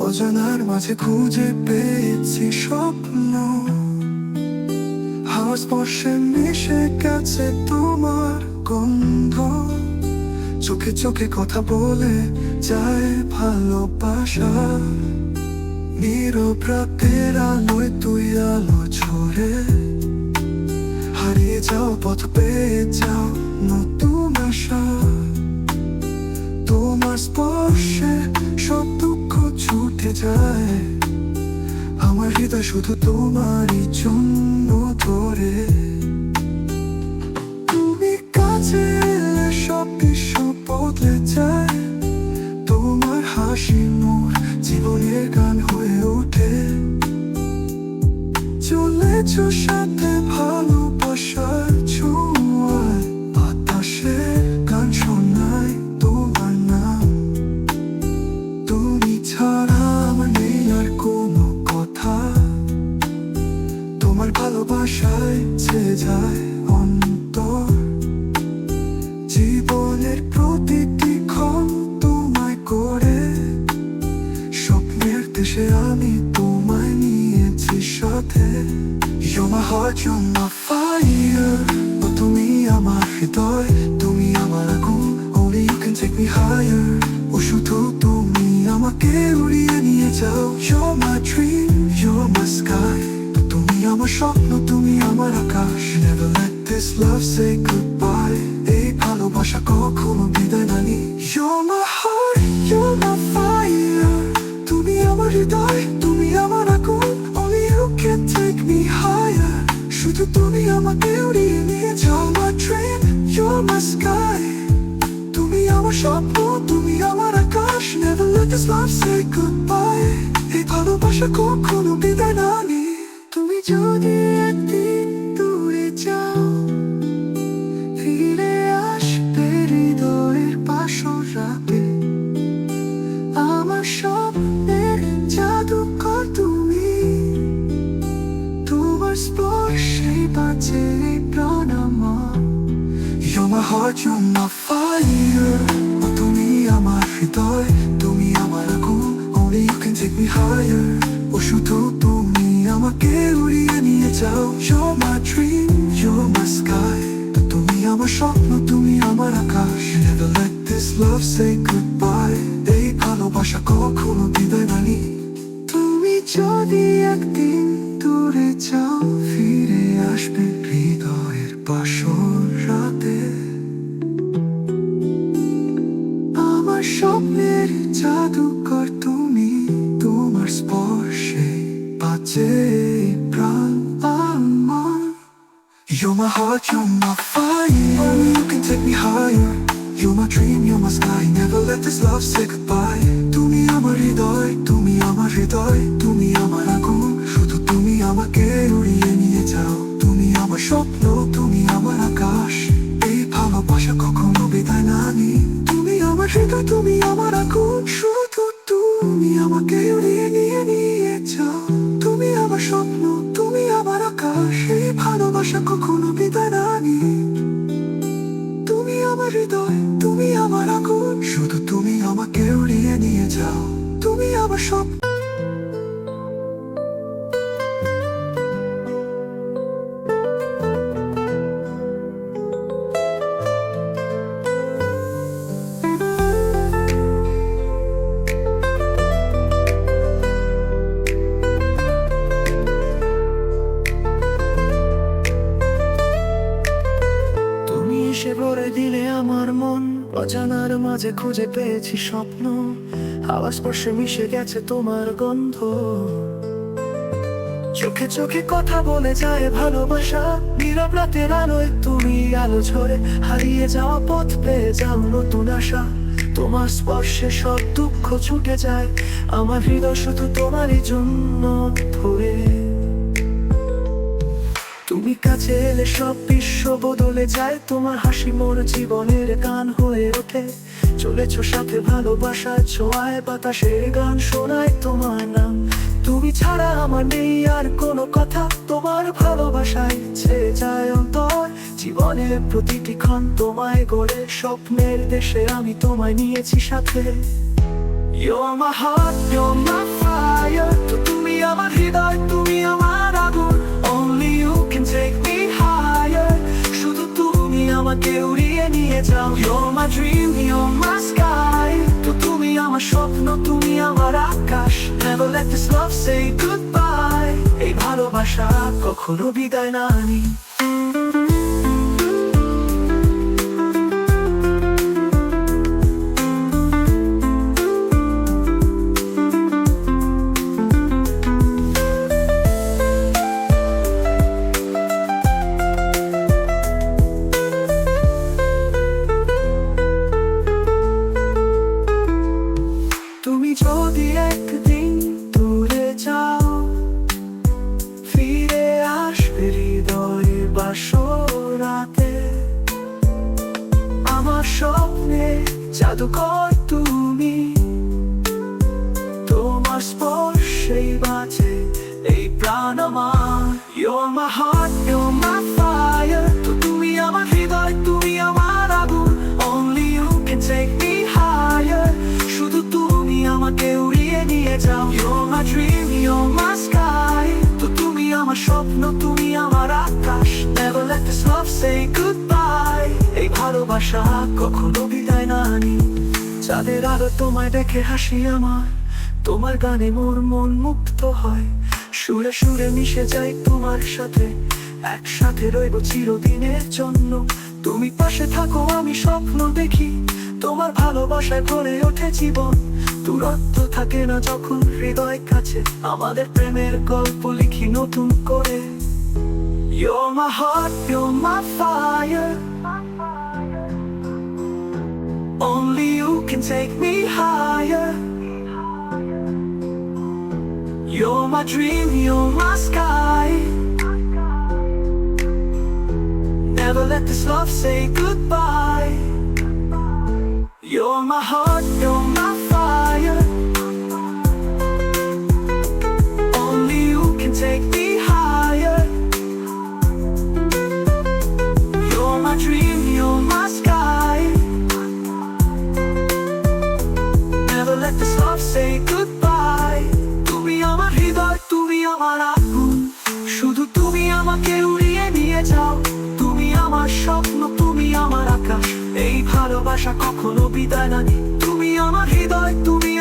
অজানার মাঝে খুঁজে পেয়েছি স্বপ্ন, হাওয়ার স্পর্শে মিশে গেছে তোমার গন্ধ। চোখে চোখে কথা বলে যায় ভালোবাসা, নীরব রাতের আলোয় তুই আলো ছড়ে। হারিয়ে যাও পথ পেয়ে যাও নতুন আশা, তোমার স্পর্শে সব দুঃখ ছুটে যায়। আমার হৃদয় শুধু তোমারই জন্য ধরে। তুমি কাছে এলে সব বিশ্ব বদলে যায়, তোমার হাসি মোর জীবনের গান হয়ে ওঠে। চলেছ সাথে ভালোবাসার ছোঁয়ায়, বাতাসে গান শোনায় তোমার নাম। তুমি ছাড়া আমার নেই আর কোনো কথা, তোমার ভালোবাসায় ছেয়ে যায় অন্তর। জীবনের প্রতিটি ক্ষণ তোমায় করে, স্বপ্নের দেশে আমি তোমায় নিয়েছি সাথে। You're my heart, you're my fire, ও তুমি আমার হৃদয়, তুমি আমার আগুন, only you can take me higher. ও শুধু তুমি আমাকে উড়িয়ে নিয়ে যাও। You're my dream, you're my sky, তুমি আমার স্বপ্ন, তুমি আমার আকাশ। Never let this love say goodbye, এই ভালোবাসা কখনো বিদায় না নি। You're my heart, you're my fire, তুমি আমার হৃদয়, তুমি আমার আগুন, only you can take me higher. শুধু তুমি আমাকে উড়িয়ে নিয়ে যাও। My dream, you're my sky, তুমি আমার স্বপ্ন, তুমি আমার আকাশ। Never let this love say goodbye, এই ভালোবাসা কখনো বিদায় না নি। তুমি যদি একদিন দূরে যাও, ফিরে আসবে হৃদয়ের বাসর রাতে। আমার স্বপ্নের জাদুকর তুমি, তোমার স্পর্শে বাঁচে এই প্রাণ আমার। You're my heart, you're my fire, ও তুমি আমার হৃদয়, তুমি আমার আগুন, only you can take me higher. ও শুধু তুমি আমাকে উড়িয়ে নিয়ে যাও। You're my dream, you're my sky, তুমি আমার স্বপ্ন, তুমি আমার আকাশ। Never let this love say goodbye, এই ভালোবাসা কখনো বিদায় না নি। তুমি যদি একদিন দূরে যাও, ফিরে আসবে হৃদয়ের বাসর রাতে। আমার স্বপ্নের জাদুকর তুমি, তোমার স্পর্শে বাঁচে প্রাণ আমার। You're my heart, you're my fire, only you can take me higher. You're my dream, you're my sky, never let this love say goodbye. তুমি আমার হৃদয়, তুমি আমার হৃদয়, তুমি আমার আগুন, শুধু তুমি আমাকে উড়িয়ে নিয়ে যাও। তুমি আমার স্বপ্ন, তুমি আমার আকাশ, এই ভালোবাসা কখনো বিদায় না নি। তুমি আমার হৃদয়, তুমি আমার আগুন, শুধু তুমি আমাকে উড়িয়ে নিয়ে যাও। তুমি আমার স্বপ্ন, তুমি আমার আকাশ, এই ভালোবাসা কখনো বিদায় না নি। তুমি আমার হৃদয়, তুমি আমার আগুন, শুধু তুমি আমাকে উড়িয়ে নিয়ে যাও। তুমি আমার স্বপ্ন। এসে ভরে দিলে আমার মন, অজানার মাঝে খুঁজে পেয়েছি স্বপ্ন, হাওয়া স্পর্শে মিশে গেছে তোমার গন্ধ। চোখে চোখে কথা বলে যায় ভালোবাসা, নীরব রাতের আলোয় তুমি আলো ছড়ে। হারিয়ে যাওয়া পথ পেয়ে যাও নতুন আশা, তোমার স্পর্শে সব দুঃখ ছুটে যায়। আমার হৃদয় শুধু তোমারই জন্য ধরে। তুমি কাছে এলে সব বিশ্ব বদলে যায়, তোমার হাসি মোর জীবনের গান হয়ে ওঠে। চলেছ সাথে ভালোবাসার ছোঁয়ায়, বাতাসের গান শোনায় তোমার নাম। তুমি ছাড়া আমার নেই আর কোনো কথা, তোমার ভালোবাসায় ছেয়ে যায় অন্তর। জীবনের প্রতিটি ক্ষণ তোমায় গড়ে, স্বপ্নের দেশে আমি তোমায় নিয়েছি সাথে। You're my heart, you're my fire. তো তুমি আমার হৃদয়, তুমি আমার আগুন। Only you can take me higher. শুধু তুমি আমাকে উড়িয়ে নিয়ে যাও। You're my dream, you're my sky. তো তুমি আমার স্বপ্ন, তুমি আমার আকাশ। Never let this love say goodbye. এই ভালোবাসা কখনো বিদায় না নি। তুমি যদি একদিন দূরে যাও, ফিরে আসবে হৃদয়ের বাসরাতে। আমার স্বপ্নে জাদুকর তুমি, তোমার স্পর্শেই বাঁচে এই প্রাণ আমার। You're my heart, you're my fire. তো তুমি আমার হৃদয়, তুমি আমার আগুন। Only you can take me higher. শুধু তুমি আমাকে উড়িয়ে নিয়ে যাও। You're my dream, you're my sky. তো তুমি আমার স্বপ্ন, তুমি আমার আকাশ। Never let this love say goodbye. এই ভালোবাসা কখনো বিদায় না নি। চাঁদের আলো তোমায় দেখে হাসি আমার, তোমার গানে মোর মন মুক্ত হয়। সুরে সুরে মিশে যাই তোমার সাথে, একসাথে রইব চিরদিনের জন্য। তুমি পাশে থাকো, আমি স্বপ্ন দেখি, তোমার ভালোবাসায় ভরে ওঠে জীবন। দূরত্ব থাকে না যখন হৃদয় কাছে, আমাদের প্রেমের গল্প লিখি নতুন করে। You're my heart, you're my fire. Only you can take me higher. You're my dream, you're my sky. Never let this love say goodbye. You're my heart, you're my fire. Only you can take me higher. You're my dream, you're my sky. Never let this love say goodbye. তুমি আমার হৃদয়, তুমি আমার আগুন। শুধু তুমি আমাকে উড়িয়ে নিয়ে যাও। তুমি আমার স্বপ্ন, তুমি আমার আকাশ। এই ভালোবাসা কখনো বিদায় না নি। তুমি আমার হৃদয়, তুমি